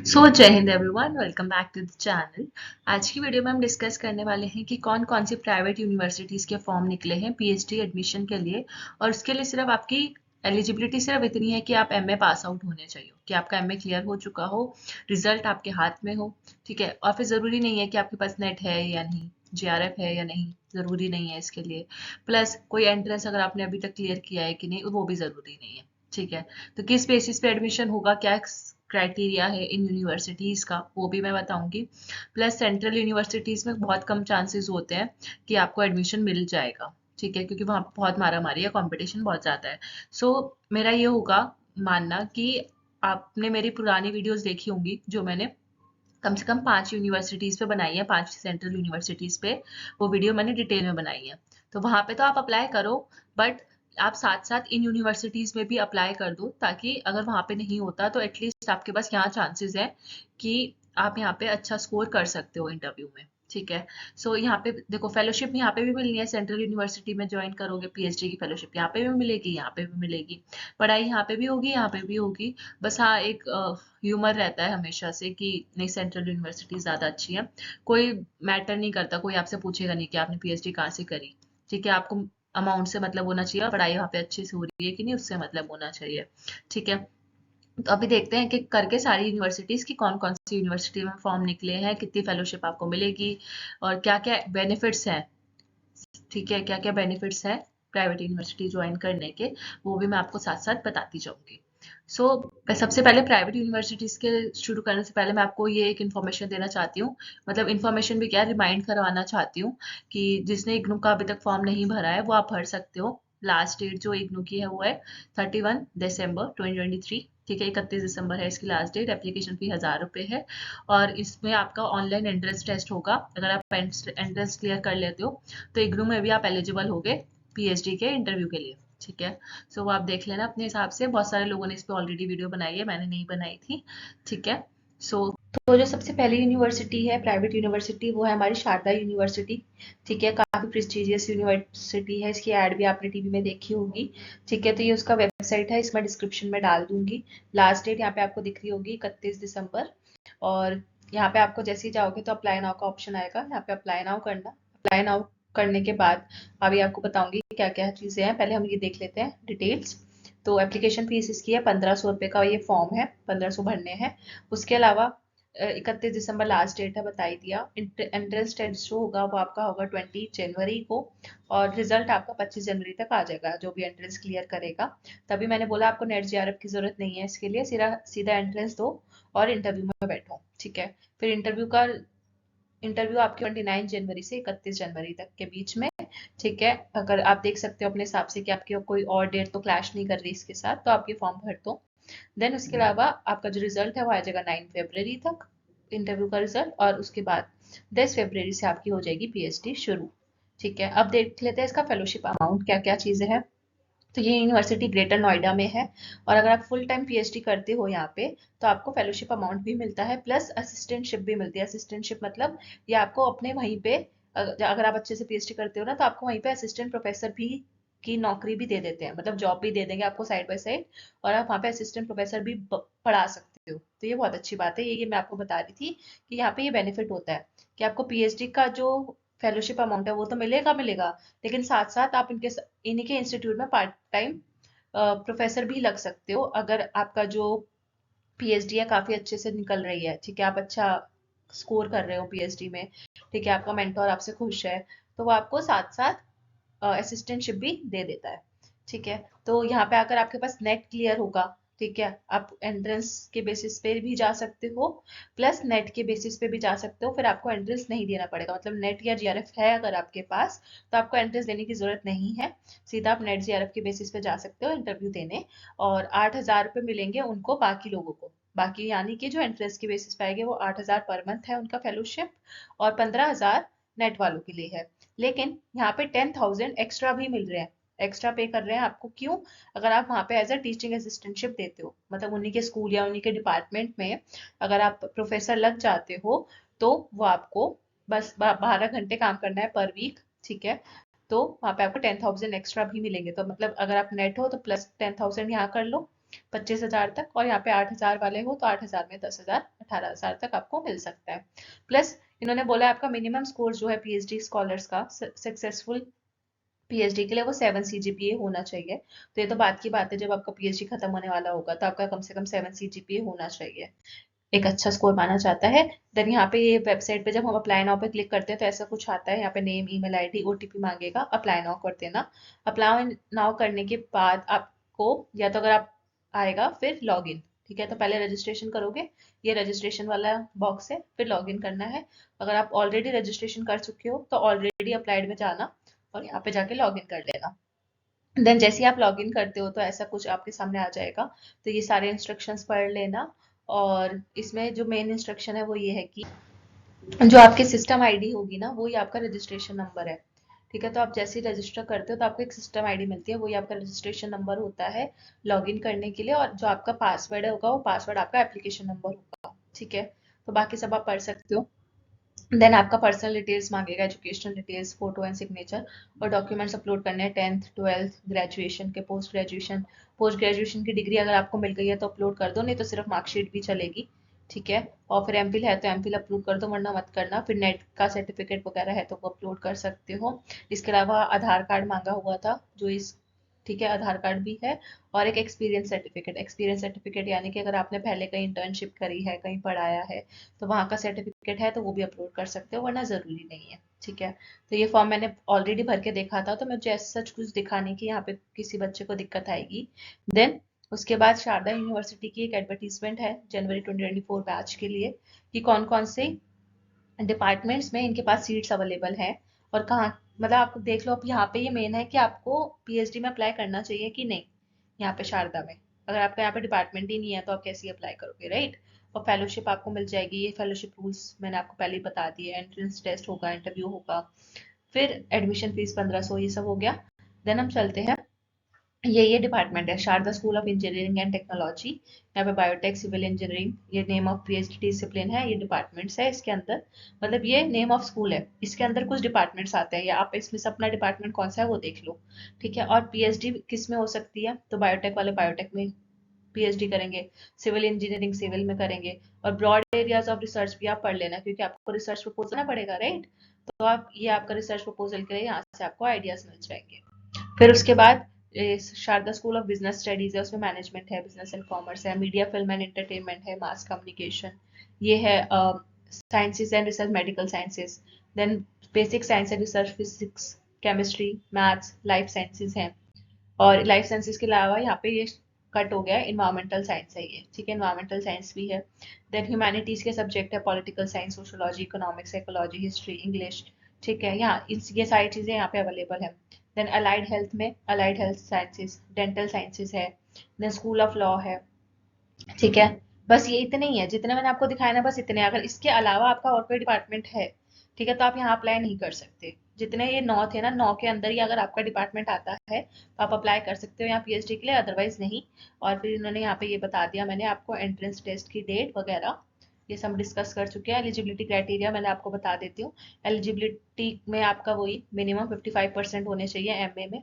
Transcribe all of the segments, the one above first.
सो जय हिंद everyone, welcome back to the channel. आज की वीडियो में हम डिस्कस करने वाले हैं कि कौन कौन सी प्राइवेट यूनिवर्सिटीज़ के फॉर्म निकले हैं पीएचडी एडमिशन के लिए। और उसके लिए सिर्फ आपकी एलिजिबिलिटी सिर्फ इतनी है कि आप एमए पास आउट होने चाहिए, कि आपका एमए क्लियर हो चुका हो, रिजल्ट आपके हाथ में हो। ठीक है, और फिर ज़रूरी नहीं है कि आपके पास नेट है या नहीं, जेआरएफ है या नहीं, ज़रूरी नहीं है इसके लिए। प्लस कोई एंट्रेंस अगर आपने अभी तक क्लियर किया है कि नहीं, वो भी ज़रूरी नहीं है। ठीक है, तो किस बेसिस पे एडमिशन होगा, क्या क्राइटेरिया है इन यूनिवर्सिटीज़ का, वो भी मैं बताऊंगी। प्लस सेंट्रल यूनिवर्सिटीज़ में बहुत कम चांसेस होते हैं कि आपको एडमिशन मिल जाएगा। ठीक है, क्योंकि वहाँ बहुत मारामारी है, कंपटीशन बहुत ज़्यादा है। सो मेरा ये होगा मानना कि आपने मेरी पुरानी वीडियोस देखी होंगी, जो मैंने कम से कम 5 यूनिवर्सिटीज़ पे बनाई है, 5 सेंट्रल यूनिवर्सिटीज़ पे। वो वीडियो मैंने डिटेल में बनाई है। तो वहाँ पे तो आप अप्लाई करो, बट आप साथ-साथ इन यूनिवर्सिटीज़ में भी अप्लाई कर दो, ताकि अगर वहाँ पे नहीं होता तो एटलीस्ट आपके पास यहाँ चांसेस है कि आप यहाँ पे अच्छा स्कोर कर सकते हो इंटरव्यू में। ठीक है, सो यहाँ पे देखो, फेलोशिप यहाँ पे भी मिलनी है। सेंट्रल यूनिवर्सिटी में ज्वाइन करोगे, पीएचडी की फेलोशिप यहाँ पे भी मिलेगी, यहाँ पे भी मिलेगी। पढ़ाई यहाँ पे भी होगी, यहाँ पे भी होगी। बस हाँ, एक ह्यूमर रहता है हमेशा से कि नहीं, सेंट्रल यूनिवर्सिटी ज़्यादा अच्छी है। कोई मैटर नहीं करता, कोई आपसे पूछेगा नहीं कि आपने पीएचडी कहाँ से करी। ठीक है, आपको अमाउंट से मतलब होना चाहिए, पढ़ाई वहाँ पे अच्छे से हो रही है कि नहीं, उससे मतलब होना चाहिए। ठीक है, तो अभी देखते हैं कि करके सारी यूनिवर्सिटीज़ की कौन कौन सी यूनिवर्सिटी में फॉर्म निकले हैं, कितनी फेलोशिप आपको मिलेगी, और क्या क्या बेनिफिट्स हैं। ठीक है, क्या क्या बेनिफिट्स हैं प्राइवेट यूनिवर्सिटी ज्वाइन करने के, वो भी मैं आपको साथ साथ बताती जाऊंगी। सो सबसे पहले प्राइवेट यूनिवर्सिटीज़ के शुरू करने से पहले मैं आपको ये एक इन्फॉर्मेशन देना चाहती हूँ। मतलब इन्फॉर्मेशन भी क्या, रिमाइंड करवाना चाहती हूँ कि जिसने इग्नू का अभी तक फॉर्म नहीं भरा है, वो आप भर सकते हो। लास्ट डेट जो इग्नू की है वो है 31 दिसंबर 2023। ठीक है, 31 दिसंबर है इसकी लास्ट डेट। एप्लीकेशन फी 1000 रुपये है, और इसमें आपका ऑनलाइन एंट्रेंस टेस्ट होगा। अगर आप एंट्रेंस क्लियर कर लेते हो तो इग्नू में भी आप एलिजिबल होगे पीएचडी के इंटरव्यू के लिए। ठीक है, सो वो आप देख लेना अपने हिसाब से। बहुत सारे लोगों ने इस पे ऑलरेडी वीडियो बनाई है, मैंने नहीं बनाई थी। ठीक है, सो तो जो सबसे पहली यूनिवर्सिटी है प्राइवेट यूनिवर्सिटी, वो है हमारी शारदा यूनिवर्सिटी। ठीक है, काफी प्रेस्टिजियस यूनिवर्सिटी है, इसकी एड भी आपने टीवी में देखी होगी। ठीक है, तो ये उसका वेबसाइट है, इसमें डिस्क्रिप्शन में डाल दूंगी। लास्ट डेट यहाँ पे आपको दिख रही होगी 31 दिसंबर। और यहाँ पे आपको जैसे ही जाओगे तो अप्लाई नाउ का ऑप्शन आएगा, यहाँ पे अप्लाई नाउ करना। अप्लाई नाउ करने के बाद अभी आपको बताऊंगी क्या क्या चीजें हैं। पहले हम ये देख लेते हैं डिटेल्स। तो एप्लीकेशन फीस इसकी है 1500 रुपये का, ये फॉर्म है, 1500 भरने हैं। उसके अलावा 31 दिसंबर लास्ट डेट है, बता ही दिया। एंट्रेंस टेस्ट जो होगा वो आपका होगा 20 जनवरी को, और रिजल्ट आपका 25 जनवरी तक आ जाएगा, जो भी एंट्रेंस क्लियर करेगा। तभी मैंने बोला आपको नेट जेआरएफ की जरूरत नहीं है इसके लिए, सीधा सीधा एंट्रेंस दो और इंटरव्यू में बैठो। ठीक है, फिर इंटरव्यू आपके 29 जनवरी से 31 जनवरी तक के बीच में। ठीक है, अगर आप देख सकते हो अपने हिसाब से कि आपकी कोई और डेट तो क्लैश नहीं कर रही इसके साथ, तो आप ये फॉर्म भर दो। देन उसके अलावा आपका जो रिजल्ट है वो आ जाएगा 9 फरवरी तक, इंटरव्यू का रिजल्ट। और उसके बाद 10 फरवरी से आपकी हो जाएगी पीएचडी शुरू। ठीक है, अब देख लेते हैं इसका फेलोशिप अमाउंट क्या क्या चीजें हैं। तो ये यूनिवर्सिटी ग्रेटर नोएडा में है, और अगर आप फुल टाइम पीएचडी करते हो यहाँ पे, तो आपको फेलोशिप अमाउंट भी मिलता है, प्लस असिस्टेंटशिप भी मिलती है। असिस्टेंटशिप मतलब ये आपको अपने वहीं पे, अगर आप अच्छे से पीएचडी करते हो ना, तो आपको वहीं पे असिस्टेंट प्रोफेसर भी की नौकरी भी दे देते हैं, मतलब जॉब भी दे देंगे आपको साइड बाय साइड, और आप वहाँ पे असिस्टेंट प्रोफेसर भी पढ़ा सकते हो। तो ये बहुत अच्छी बात है, ये मैं आपको बता रही थी कि यहाँ पे ये बेनिफिट होता है कि आपको पीएचडी का जो फेलोशिप अमाउंट है वो तो मिलेगा मिलेगा, लेकिन साथ साथ आप इन्हीं के इंस्टीट्यूट में पार्ट टाइम प्रोफेसर भी लग सकते हो, अगर आपका जो पीएचडी है काफी अच्छे से निकल रही है। ठीक है, आप अच्छा स्कोर कर रहे हो पीएचडी में। ठीक है, आपका मेंटोर आपसे खुश है, तो वो आपको साथ साथ असिस्टेंटशिप भी दे देता है। ठीक है, तो यहाँ पे आकर आपके पास नेट क्लियर होगा। ठीक है, आप एंट्रेंस के बेसिस पे भी जा सकते हो, प्लस नेट के बेसिस पे भी जा सकते हो। फिर आपको एंट्रेंस नहीं देना पड़ेगा, मतलब नेट या जीआरएफ है अगर आपके पास, तो आपको एंट्रेंस देने की जरूरत नहीं है। सीधा आप नेट जीआरएफ के बेसिस पे जा सकते हो इंटरव्यू देने। और 8,000 रुपये मिलेंगे उनको, बाकी लोगों को, बाकी यानी कि जो एंट्रेंस के बेसिस पे आएंगे वो 8,000 पर मंथ है उनका फेलोशिप, और 15,000 नेट वालों के लिए है। लेकिन यहाँ पे 10,000 एक्स्ट्रा भी मिल रहे हैं, एक्स्ट्रा पे कर रहे हैं आपको। क्यों? अगर आप वहाँ पे एज अ टीचिंग असिस्टेंटशिप देते हो, मतलब उन्हीं के स्कूल या उन्हीं के डिपार्टमेंट में अगर आप प्रोफेसर लग जाते हो, तो वो आपको बस 12 घंटे काम करना है पर वीक। ठीक है, तो वहाँ पे आपको 10,000 एक्स्ट्रा भी मिलेंगे। तो मतलब अगर आप नेट हो तो प्लस 10,000 यहाँ कर लो, 25,000 तक, और यहाँ पे 8,000 वाले हो तो 8,000 में 10,000, 18,000 तक आपको मिल सकता है। प्लस इन्होंने बोला आपका मिनिमम स्कोर जो है पीएचडी स्कॉलर्स का सक्सेसफुल पीएचडी के लिए वो 7 सीजीपीए होना चाहिए। तो ये तो बात की बात है, जब आपका पीएचडी खत्म होने वाला होगा तो आपका कम से कम 7 सीजीपीए होना चाहिए, एक अच्छा स्कोर माना जाता है। देन यहाँ पे ये वेबसाइट पे जब हम अप्लाई नाउ पे क्लिक करते हैं तो ऐसा कुछ आता है, यहाँ पे नेम, ईमेल आईडी, ओटीपी मांगेगा, अप्लाई नाउ कर देना। अप्लाई नाउ करने के बाद आपको, या तो अगर आप आएगा फिर लॉग इन, ठीक है, तो पहले रजिस्ट्रेशन करोगे, ये रजिस्ट्रेशन वाला बॉक्स है, फिर लॉग इन करना है। अगर आप ऑलरेडी रजिस्ट्रेशन कर चुके हो तो ऑलरेडी अप्लाइड में जाना और यहाँ पे जाके लॉग इन कर लेना। देन जैसे ही आप लॉग इन करते हो तो ऐसा कुछ आपके सामने आ जाएगा, तो ये सारे इंस्ट्रक्शंस पढ़ लेना। और इसमें जो मेन इंस्ट्रक्शन है वो ये है कि जो आपकी सिस्टम आईडी होगी ना, वही आपका रजिस्ट्रेशन नंबर है, ठीक है। तो आप जैसे ही रजिस्टर करते हो तो आपको एक सिस्टम आईडी मिलती है, वही आपका रजिस्ट्रेशन नंबर होता है लॉगिन करने के लिए, और जो आपका पासवर्ड होगा वो पासवर्ड आपका एप्लीकेशन नंबर होगा, ठीक है। तो बाकी सब आप पढ़ सकते हो। देन आपका पर्सनल डिटेल्स मांगेगा, educational details, photo and signature, और डॉक्यूमेंट्स अपलोड करने हैं, 10th 12th ग्रेजुएशन के, पोस्ट ग्रेजुएशन की डिग्री अगर आपको मिल गई है तो अपलोड कर दो, नहीं तो सिर्फ मार्कशीट भी चलेगी, ठीक है। और फिर एमफिल है तो एमफिल अपलोड कर दो, वरना मत करना। फिर नेट का सर्टिफिकेट वगैरह है तो वो अपलोड कर सकते हो। इसके अलावा आधार कार्ड मांगा हुआ था जो इस, ठीक है, आधार कार्ड भी है। और एक एक्सपीरियंस सर्टिफिकेट यानी कि अगर आपने पहले कहीं इंटर्नशिप करी है, कहीं पढ़ाया है, तो वहाँ का सर्टिफिकेट है तो वो भी अपलोड कर सकते हो, वरना ज़रूरी नहीं है, ठीक है। तो ये फॉर्म मैंने ऑलरेडी भर के देखा था, तो मुझे ऐसा सच कुछ दिखा नहीं कि यहाँ पे किसी बच्चे को दिक्कत आएगी। देन उसके बाद शारदा यूनिवर्सिटी की एक एडवर्टीजमेंट है जनवरी 2024 बैच के लिए, कि कौन कौन से डिपार्टमेंट्स में इनके पास सीट्स अवेलेबल हैं और कहाँ। मतलब आप देख लो, अब यहाँ पे ये मेन है कि आपको पीएचडी में अप्लाई करना चाहिए कि नहीं, यहाँ पे शारदा में। अगर आपका यहाँ पे डिपार्टमेंट ही नहीं है तो आप कैसे अप्लाई करोगे, राइट। और फेलोशिप आपको मिल जाएगी, ये फेलोशिप रूल्स मैंने आपको पहले ही बता दिए, एंट्रेंस टेस्ट होगा, इंटरव्यू होगा, फिर एडमिशन फीस 1500, ये सब हो गया। देन हम चलते हैं, ये डिपार्टमेंट है Sharda school of engineering and technology, यहाँ पे बायोटेक, सिविल इंजीनियरिंग, ये नेम ऑफ पीएचडी डिसिप्लिन है, ये डिपार्टमेंट्स है इसके अंदर। मतलब ये नेम ऑफ स्कूल है, इसके अंदर कुछ डिपार्टमेंट्स आते हैं, या आप इसमें से अपना डिपार्टमेंट कौन सा है वो देख लो, ठीक है। और पीएचडी किस में हो सकती है, तो बायोटेक वाले बायोटेक में पीएचडी करेंगे, सिविल इंजीनियरिंग सिविल में करेंगे, और ब्रॉड एरियाज ऑफ रिसर्च भी आप पढ़ लेना, क्योंकि आपको रिसर्च प्रपोजल करना पड़ेगा, राइट। तो आप ये आपका रिसर्च प्रपोजल के लिए यहाँ से आपको आइडियाज मिल जाएंगे। फिर उसके बाद Sharda school of business studies है, उसमें मैनेजमेंट है, बिजनेस एंड कॉमर्स है, मीडिया फिल्म एंड एंटरटेनमेंट है, मास कम्युनिकेशन, ये है sciences and research, medical sciences, then basic science and research, physics, chemistry, maths, life sciences है। और लाइफ साइंसेज के अलावा यहाँ पे ये कट हो गया, इन्वायरमेंटल साइंस है ये, ठीक है, इन्वायरमेंटल साइंस भी है। देन ह्यूमैनिटीज के सब्जेक्ट है, political science, sociology, economics, psychology, history, English, ठीक है, यहाँ ये सारी चीजें यहाँ पे अवेलेबल है। देन अलाइड हेल्थ में allied health sciences, dental sciences है, देन स्कूल ऑफ लॉ है, ठीक है। बस ये इतने ही है जितने मैंने आपको दिखाया ना, बस इतने। अगर इसके अलावा आपका और कोई डिपार्टमेंट है, ठीक है, तो आप यहाँ अप्लाई नहीं कर सकते। जितने ये 9 थे ना, 9 के अंदर ही अगर आपका डिपार्टमेंट आता है तो आप अप्लाई कर सकते हो यहाँ पीएचडी के लिए, अदरवाइज नहीं। और फिर इन्होंने यहाँ पे ये बता दिया मैंने आपको एंट्रेंस टेस्ट की डेट वगैरह, ये सब डिस्कस कर चुके हैं। एलिजिबिलिटी क्राइटेरिया मैंने आपको बता देती हूँ। एलिजिबिलिटी में आपका वही मिनिमम 55% होने चाहिए एमए में,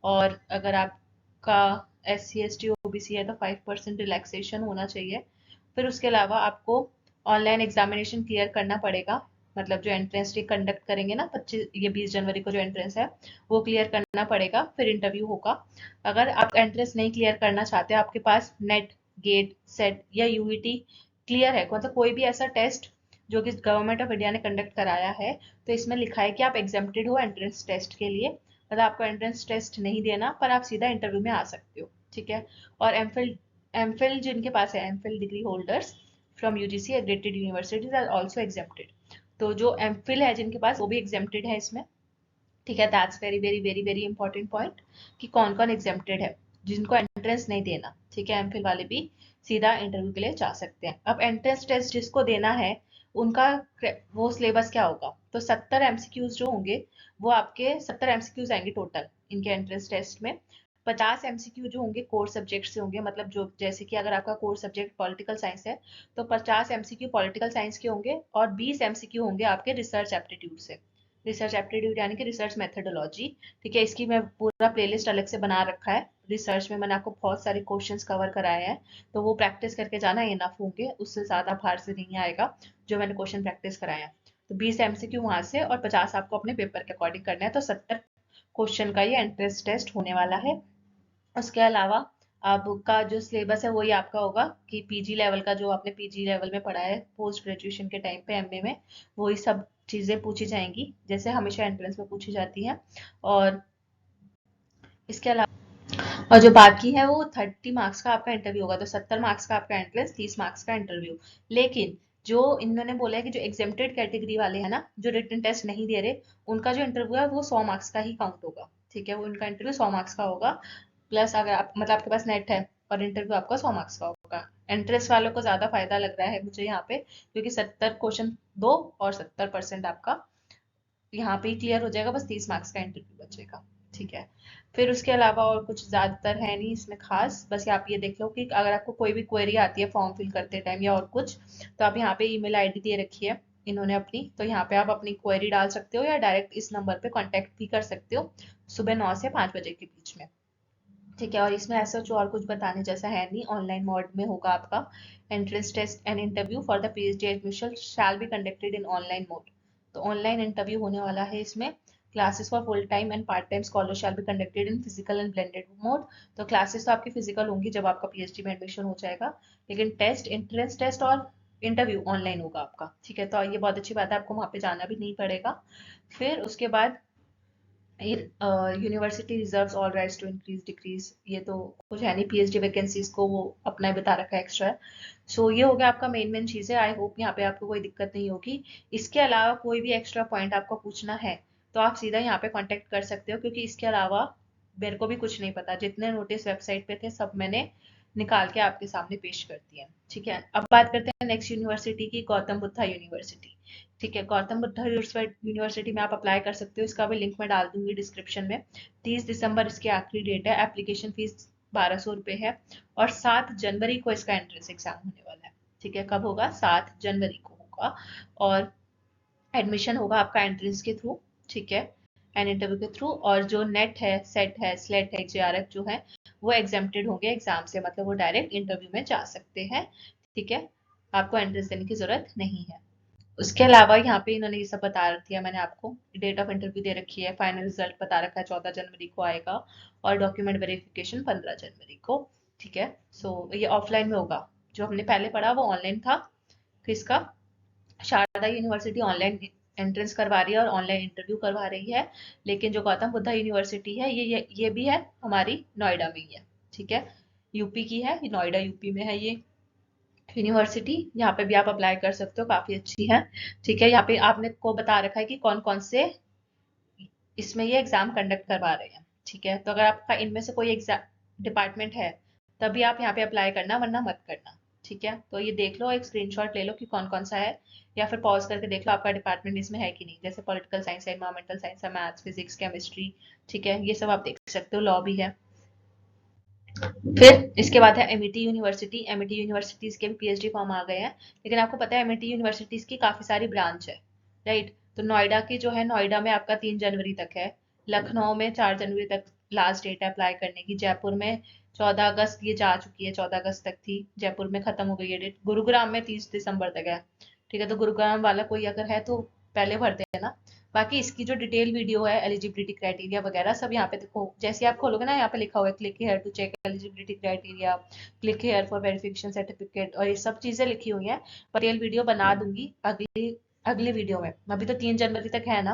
और अगर आपका SC ST OBC है तो 5% रिलैक्सेशन होना चाहिए। फिर उसके अलावा आपको ऑनलाइन एग्जामिनेशन क्लियर करना पड़ेगा, मतलब जो एंट्रेंस कंडक्ट करेंगे ना 20 जनवरी को जो एंट्रेंस है वो क्लियर करना पड़ेगा, फिर इंटरव्यू होगा। अगर आप एंट्रेंस नहीं क्लियर करना चाहते, आपके पास नेट, गेट, सेट या यूईटी क्लियर है, मतलब कोई भी ऐसा टेस्ट जो कि गवर्नमेंट ऑफ इंडिया ने कंडक्ट कराया है, तो इसमें लिखा है कि आप एग्जेम्प्टेड हो एंट्रेंस टेस्ट के लिए, मतलब आपको एंट्रेंस टेस्ट नहीं देना, पर आप सीधा इंटरव्यू में आ सकते हो, ठीक है। और एमफिल जिनके पास है, MPhil degree holders from UGC accredited universities are also exempted। तो जो एमफिल है जिनके पास, वो भी exempted है इसमें, ठीक है। That's very very very very important point, कि कौन कौन exempted है, जिनको एंट्रेंस नहीं देना, ठीक है। एमफिल वाले भी सीधा इंटरव्यू के लिए जा सकते हैं। अब एंट्रेंस टेस्ट जिसको देना है, उनका वो सिलेबस क्या होगा, तो 70 एमसीक्यूज जो होंगे, वो आपके 70 एमसीक्यूज आएंगे टोटल इनके एंट्रेंस टेस्ट में। 50 एमसीक्यू जो होंगे कोर सब्जेक्ट से होंगे, मतलब जो जैसे कि अगर आपका कोर सब्जेक्ट पॉलिटिकल साइंस है तो 50 एमसीक्यू पॉलिटिकल साइंस के होंगे, और 20 एमसीक्यू होंगे आपके रिसर्च एप्टीट्यूड से, रिसर्च एप्टीट्यूड यानी कि रिसर्च मेथडोलॉजी। ठीक है, इसकी मैं पूरा प्लेलिस्ट अलग से बना रखा है। रिसर्च में मैंने आपको बहुत सारे क्वेश्चंस कवर कराए हैं, तो वो प्रैक्टिस करके जाना इनफ होंगे, उससे ज़्यादा बाहर से नहीं आएगा जो मैंने क्वेश्चन प्रैक्टिस कराए हैं। तो 20 MCQ वहाँ से और 50 आपको अपने पेपर के अकॉर्डिंग करना है, तो 70 क्वेश्चन का ये एंट्रेंस टेस्ट होने वाला है। उसके अलावा आपका जो सिलेबस है वही आपका होगा कि पीजी लेवल का, जो आपने पीजी लेवल में पढ़ा है पोस्ट ग्रेजुएशन के टाइम पे एमए में, वही सब चीज़ें पूछी जाएंगी जैसे हमेशा एंट्रेंस में पूछी जाती हैं। और इसके अलावा और जो बाकी है वो 30 मार्क्स का आपका इंटरव्यू होगा, तो 70 मार्क्स का आपका एंट्रेंस, 30 मार्क्स का इंटरव्यू। लेकिन जो इन्होंने बोला है कि जो एग्जेम्प्टेड कैटेगरी वाले हैं ना, जो रिटन टेस्ट नहीं दे रहे, उनका जो इंटरव्यू है वो 100 मार्क्स का ही काउंट होगा। ठीक है, वो उनका इंटरव्यू 100 मार्क्स का होगा। प्लस अगर आप मतलब आपके पास नेट है और इंटरव्यू आपका 100 मार्क्स का होगा। एंट्रेंस वालों को ज्यादा फायदा लग रहा है मुझे यहाँ पे, क्योंकि 70 क्वेश्चन दो और 70% आपका यहाँ पे ही क्लियर हो जाएगा, बस 30 मार्क्स का इंटरव्यू बचेगा। ठीक है, फिर उसके अलावा और कुछ ज्यादातर है नहीं इसमें खास, बस आप ये देख लो कि अगर आपको कोई भी क्वेरी आती है फॉर्म फिल करते टाइम या और कुछ, तो आप यहाँ पे ईमेल आईडी दे रखी है इन्होंने अपनी, तो यहाँ पे आप अपनी क्वेरी डाल सकते हो या डायरेक्ट इस नंबर पे कांटेक्ट भी कर सकते हो सुबह 9 से 5 बजे के बीच में। ठीक है, और इसमें ऐसा जो और कुछ बताने जैसा है नहीं, ऑनलाइन मोड में होगा आपका entrance test and interview for the PhD admission shall be conducted in online mode. तो ऑनलाइन इंटरव्यू होने वाला है इसमें। Classes for full time and part time scholar shall be conducted in physical and blended mode. तो classes तो आपकी physical होंगी जब आपका पीएचडी में एडमिशन हो जाएगा, लेकिन टेस्ट, एंट्रेंस टेस्ट और इंटरव्यू ऑनलाइन होगा आपका। ठीक है, तो ये बहुत अच्छी बात है, आपको वहाँ पे जाना भी नहीं पड़ेगा। फिर उसके बाद university reserves all rights to increase decrease, ये तो कुछ है नहीं, पीएचडी वैकेंसीज को वो अपना ही बता रखा है एक्स्ट्रा। सो ये हो गया आपका मेन मेन चीज़ें। आई होप यहाँ पे आपको कोई दिक्कत नहीं होगी। इसके अलावा कोई भी एक्स्ट्रा पॉइंट आपको पूछना है तो आप सीधा यहाँ पे कांटेक्ट कर सकते हो, क्योंकि इसके अलावा मेरे को भी कुछ नहीं पता। जितने नोटिस वेबसाइट पे थे सब मैंने निकाल के आपके सामने पेश कर दिए। ठीक है, अब बात करते हैं नेक्स्ट यूनिवर्सिटी की, गौतम बुद्धा यूनिवर्सिटी। ठीक है, गौतम बुद्धा यूनिवर्सिटी में आप अप्लाई कर सकते हो, इसका भी लिंक मैं डाल दूंगी डिस्क्रिप्शन में। 30 दिसंबर इसकी आखिरी डेट है। एप्लीकेशन फीस 1200 रुपये है और 7 जनवरी को इसका एंट्रेंस एग्जाम होने वाला है। ठीक है, कब होगा? 7 जनवरी को होगा। और एडमिशन होगा आपका एंट्रेंस के थ्रू। ठीक है, एंड इंटरव्यू के थ्रू। और जो नेट है, सेट है, स्लेट है, जेआरएफ जो है, वो एग्जेम्प्टेड होंगे एग्जाम से, मतलब वो डायरेक्ट इंटरव्यू में जा सकते हैं। ठीक है, आपको एंट्रेंस देने की जरूरत नहीं है। उसके अलावा यहाँ पे इन्होंने ये सब बता दिया मैंने आपको। डेट ऑफ इंटरव्यू दे रखी है, फाइनल रिजल्ट बता रखा है 14 जनवरी को आएगा, और डॉक्यूमेंट वेरिफिकेशन 15 जनवरी को। ठीक है, सो ये ऑफलाइन में होगा। जो हमने पहले पढ़ा वो ऑनलाइन था। किसका? शारदा यूनिवर्सिटी ऑनलाइन एंट्रेंस करवा रही है और ऑनलाइन इंटरव्यू करवा रही है। लेकिन जो गौतम बुद्धा यूनिवर्सिटी है ये भी है हमारी नोएडा में ही है। ठीक है, यूपी की है, नोएडा यूपी में है ये यूनिवर्सिटी। यहाँ पे भी आप अप्लाई कर सकते हो, काफी अच्छी है। ठीक है, यहाँ पे आपने को बता रखा है कि कौन कौन से इसमें ये एग्जाम कंडक्ट करवा रहे हैं। ठीक है, तो अगर आपका इनमें से कोई एग्जाम डिपार्टमेंट है तभी आप यहाँ पे अप्लाई करना, वरना मत करना। ठीक है, तो ये देख लो, एक स्क्रीनशॉट ले लो कि कौन कौन सा है, या फिर पॉज करके देख लो आपका डिपार्टमेंट इसमें है कि नहीं। जैसे पॉलिटिकल साइंस है, इन्वायरमेंटल साइंस है, मैथ्स, फिजिक्स, केमिस्ट्री। ठीक है, ये सब आप देख सकते हो, लॉ भी है। फिर इसके बाद है एमिटी यूनिवर्सिटी। एमिटी यूनिवर्सिटीज के भी पीएचडी फॉर्म आ गए हैं, लेकिन आपको पता है एमिटी यूनिवर्सिटीज की काफी सारी ब्रांच है, राइट? तो नोएडा की जो है, नोएडा में आपका 3 जनवरी तक है। लखनऊ में 4 जनवरी तक लास्ट डेट है अप्लाई करने की। जयपुर में 14 अगस्त ये जा चुकी है, 14 अगस्त तक थी, जयपुर में खत्म हो गई है डेट। गुरुग्राम में 30 दिसंबर तक है। ठीक है, तो गुरुग्राम वाला कोई अगर है तो पहले भरते हैं ना। बाकी इसकी जो डिटेल वीडियो है, एलिजिबिलिटी क्राइटेरिया वगैरह सब यहाँ पे देखो, जैसे आप खोलोगे ना, यहाँ पे लिखा हुआ है click here to check eligibility criteria, click here for verification certificate, और ये सब चीजें लिखी हुई हैं। डिटेल वीडियो बना दूंगी अगली अगले वीडियो में। अभी तो 3 जनवरी तक है ना,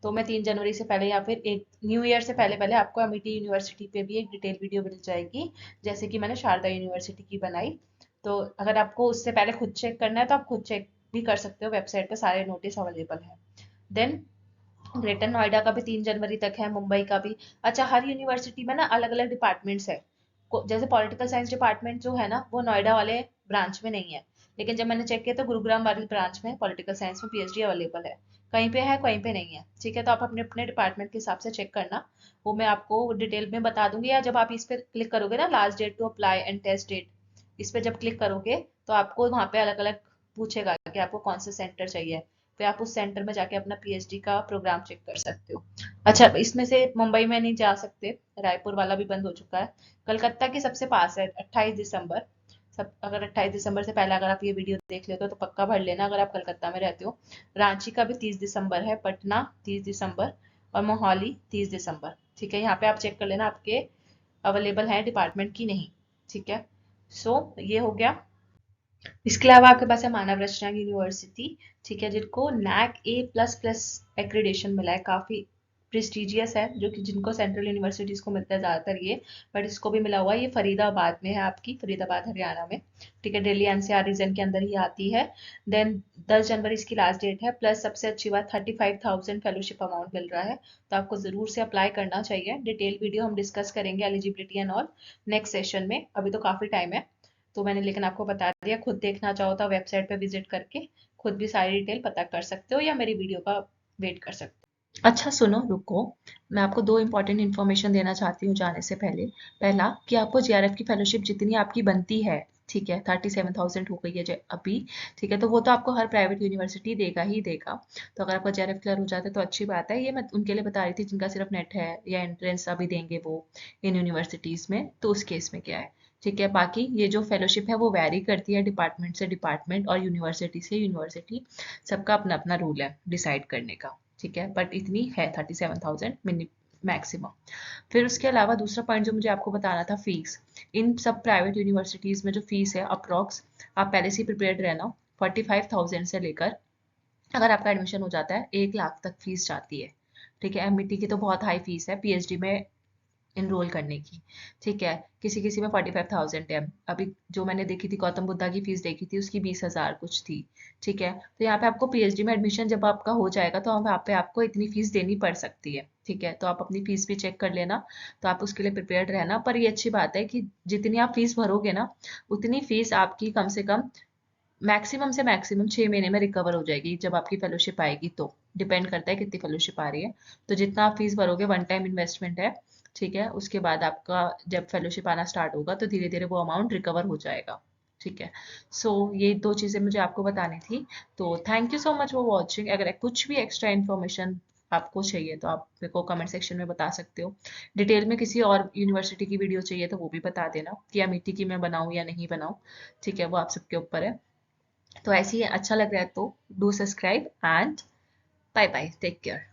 तो मैं 3 जनवरी से पहले या फिर एक न्यू ईयर से पहले पहले आपको एमिटी यूनिवर्सिटी पे भी एक डिटेल वीडियो मिल जाएगी, जैसे कि मैंने शारदा यूनिवर्सिटी की बनाई। तो अगर आपको उससे पहले खुद चेक करना है तो आप खुद चेक भी कर सकते हो, वेबसाइट पे सारे नोटिस अवेलेबल है। देन ग्रेटर नोएडा का भी 3 जनवरी तक है, मुंबई का भी। अच्छा, हर यूनिवर्सिटी में ना अलग अलग डिपार्टमेंट्स है। जैसे पॉलिटिकल साइंस डिपार्टमेंट जो है ना, वो नोएडा वाले ब्रांच में नहीं है, लेकिन जब मैंने चेक किया तो गुरुग्राम वाली ब्रांच में पॉलिटिकल साइंस में पीएचडी अवेलेबल है। कहीं पे है, कहीं पे नहीं है। ठीक है, तो आप अपने अपने डिपार्टमेंट के हिसाब से चेक करना, वो मैं आपको डिटेल में बता दूंगी। या जब आप इस पर क्लिक करोगे ना, last date to apply and test date, इस पर जब क्लिक करोगे तो आपको वहाँ पे अलग अलग पूछेगा कि आपको कौन सा सेंटर चाहिए। फिर आप उस सेंटर में जाके अपना पीएचडी का प्रोग्राम चेक कर सकते हो। अच्छा, इसमें से मुंबई में नहीं जा सकते, रायपुर वाला भी बंद हो चुका है। कलकत्ता के सबसे पास है 28 दिसंबर। सब अगर 28 दिसंबर से पहले अगर आप ये वीडियो देख लेते हो तो पक्का भर लेना अगर आप कलकत्ता में रहते हो। रांची का भी 30 दिसंबर है, पटना 30 दिसंबर और मोहाली 30 दिसंबर। ठीक है, यहाँ पे आप चेक कर लेना आपके अवेलेबल है डिपार्टमेंट की नहीं। ठीक है, सो ये हो गया। इसके अलावा आपके पास है मानव रचना यूनिवर्सिटी। ठीक है, जिनको नैक A++ एक्रीडेशन मिला है, काफी प्रेस्टिजियस है, जो कि जिनको सेंट्रल यूनिवर्सिटीज को मिलता है ज्यादातर ये, बट इसको भी मिला हुआ है। ये फरीदाबाद में है, आपकी फरीदाबाद हरियाणा में। ठीक है, दिल्ली एनसीआर रीजन के अंदर ही आती है। देन 10 जनवरी इसकी लास्ट डेट है। प्लस सबसे अच्छी बात 35,000 फेलोशिप अमाउंट मिल रहा है, तो आपको जरूर से अप्लाई करना चाहिए। डिटेल वीडियो हम डिस्कस करेंगे eligibility and all next session में, अभी तो काफी टाइम है। तो मैंने लेकिन आपको बता दिया, खुद देखना चाहो तो वेबसाइट पे विजिट करके खुद भी सारी डिटेल पता कर सकते हो या मेरी वीडियो का वेट कर सकते हो। अच्छा सुनो, रुको, मैं आपको दो इंपॉर्टेंट इन्फॉर्मेशन देना चाहती हूँ जाने से पहले। पहला कि आपको जेआरएफ की फेलोशिप जितनी आपकी बनती है, ठीक है, 37,000 हो गई है अभी। ठीक है, तो वो तो आपको हर प्राइवेट यूनिवर्सिटी देगा ही देगा। तो अगर आपका जेआरएफ क्लियर हो जाता है तो अच्छी बात है। ये मैं उनके लिए बता रही थी जिनका सिर्फ नेट है या एंट्रेंस अभी देंगे वो इन यूनिवर्सिटीज में, तो उस केस में क्या है। ठीक है, बाकी ये जो फेलोशिप है वो वैरी करती है डिपार्टमेंट से डिपार्टमेंट और यूनिवर्सिटी से यूनिवर्सिटी। सबका अपना अपना रूल है डिसाइड करने का। ठीक है, बट इतनी है 37,000 मिनी मैक्सिमम। फिर उसके अलावा दूसरा पॉइंट जो मुझे आपको बताना था, फीस। इन सब प्राइवेट यूनिवर्सिटीज में जो फीस है अप्रॉक्स, आप पहले से प्रिपेयर्ड रहना, 45,000 से लेकर, अगर आपका एडमिशन हो जाता है 1 लाख तक फीस जाती है। ठीक है, एमईटी की तो बहुत हाई फीस है पीएचडी में इनरोल करने की। ठीक है, किसी किसी में 45,000 है। अभी जो मैंने देखी थी गौतम बुद्धा की फीस देखी थी, उसकी 20,000 कुछ थी। ठीक है, तो यहाँ पे आपको पीएचडी में एडमिशन जब आपका हो जाएगा तो वहाँ पे आपको इतनी फीस देनी पड़ सकती है। ठीक है, तो आप अपनी फीस भी चेक कर लेना, तो आप उसके लिए प्रिपेयर्ड रहना। पर ये अच्छी बात है कि जितनी आप फीस भरोगे ना, उतनी फीस आपकी कम से कम मैक्सिमम से मैक्सिमम 6 महीने में रिकवर हो जाएगी जब आपकी फेलोशिप आएगी। तो डिपेंड करता है कितनी फेलोशिप आ रही है। तो जितना आप फीस भरोगे, वन टाइम इन्वेस्टमेंट है। ठीक है, उसके बाद आपका जब फेलोशिप आना स्टार्ट होगा तो धीरे धीरे वो अमाउंट रिकवर हो जाएगा। ठीक है, सो ये दो चीज़ें मुझे आपको बतानी थी। तो thank you so much for watching. अगर कुछ भी एक्स्ट्रा इन्फॉर्मेशन आपको चाहिए तो आप मेरे को कमेंट सेक्शन में बता सकते हो। डिटेल में किसी और यूनिवर्सिटी की वीडियो चाहिए तो वो भी बता देना कि एमईटी की मैं बनाऊँ या नहीं बनाऊँ। ठीक है, वो आप सबके ऊपर है। तो ऐसे ही अच्छा लग रहा है तो do subscribe and bye bye, take care.